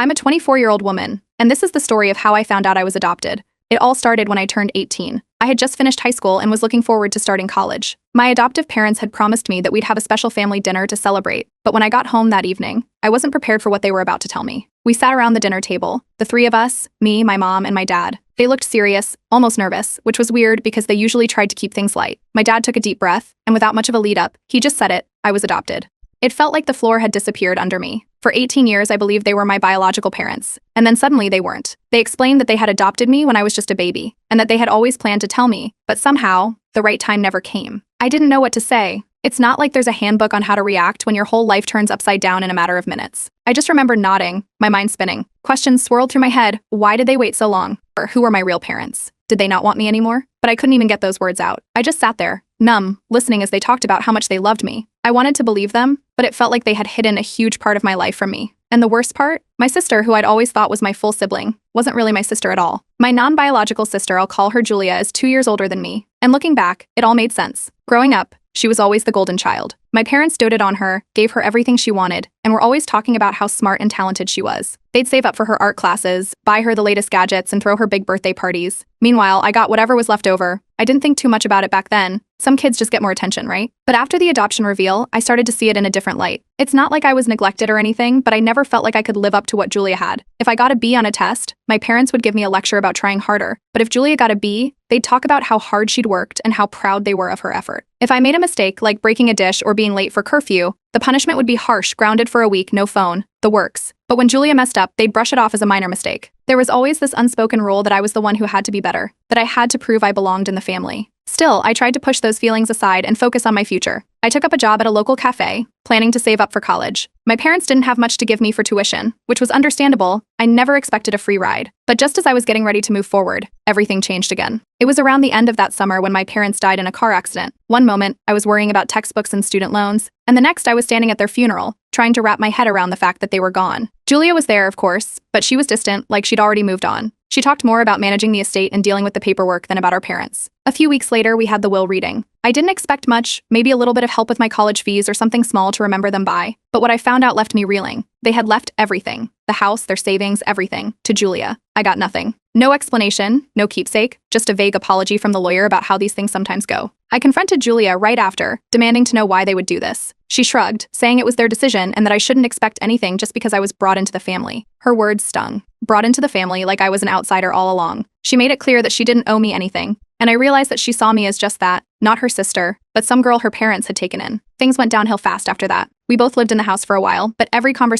I'm a 24-year-old woman, and this is the story of how I found out I was adopted. It all started when I turned 18. I had just finished high school and was looking forward to starting college. My adoptive parents had promised me that we'd have a special family dinner to celebrate, but when I got home that evening, I wasn't prepared for what they were about to tell me. We sat around the dinner table, the three of us, me, my mom, and my dad. They looked serious, almost nervous, which was weird because they usually tried to keep things light. My dad took a deep breath, and without much of a lead-up, he just said it: I was adopted. It felt like the floor had disappeared under me. For 18 years, I believed they were my biological parents, and then suddenly they weren't. They explained that they had adopted me when I was just a baby, and that they had always planned to tell me, but somehow, the right time never came. I didn't know what to say. It's not like there's a handbook on how to react when your whole life turns upside down in a matter of minutes. I just remember nodding, my mind spinning. Questions swirled through my head. Why did they wait so long? Or who were my real parents? Did they not want me anymore? But I couldn't even get those words out. I just sat there, numb, listening as they talked about how much they loved me. I wanted to believe them, but it felt like they had hidden a huge part of my life from me. And the worst part? My sister, who I'd always thought was my full sibling, wasn't really my sister at all. My non-biological sister, I'll call her Julia, is 2 years older than me. And looking back, it all made sense. Growing up, she was always the golden child. My parents doted on her, gave her everything she wanted, and were always talking about how smart and talented she was. They'd save up for her art classes, buy her the latest gadgets, and throw her big birthday parties. Meanwhile, I got whatever was left over. I didn't think too much about it back then. Some kids just get more attention, right? But after the adoption reveal, I started to see it in a different light. It's not like I was neglected or anything, but I never felt like I could live up to what Julia had. If I got a B on a test, my parents would give me a lecture about trying harder. But if Julia got a B, they'd talk about how hard she'd worked and how proud they were of her effort. If I made a mistake, like breaking a dish or being late for curfew, the punishment would be harsh, grounded for a week, no phone, the works. But when Julia messed up, they'd brush it off as a minor mistake. There was always this unspoken rule that I was the one who had to be better, that I had to prove I belonged in the family. Still, I tried to push those feelings aside and focus on my future. I took up a job at a local cafe, planning to save up for college. My parents didn't have much to give me for tuition, which was understandable. I never expected a free ride. But just as I was getting ready to move forward, everything changed again. It was around the end of that summer when my parents died in a car accident. One moment, I was worrying about textbooks and student loans, and the next I was standing at their funeral, trying to wrap my head around the fact that they were gone. Julia was there, of course, but she was distant, like she'd already moved on. She talked more about managing the estate and dealing with the paperwork than about our parents. A few weeks later, we had the will reading. I didn't expect much, maybe a little bit of help with my college fees or something small to remember them by. But what I found out left me reeling. They had left everything. The house, their savings, everything, to Julia. I got nothing. No explanation, no keepsake, just a vague apology from the lawyer about how these things sometimes go. I confronted Julia right after, demanding to know why they would do this. She shrugged, saying it was their decision and that I shouldn't expect anything just because I was brought into the family. Her words stung. Brought into the family like I was an outsider all along. She made it clear that she didn't owe me anything, and I realized that she saw me as just that, not her sister, but some girl her parents had taken in. Things went downhill fast after that. We both lived in the house for a while, but every conversation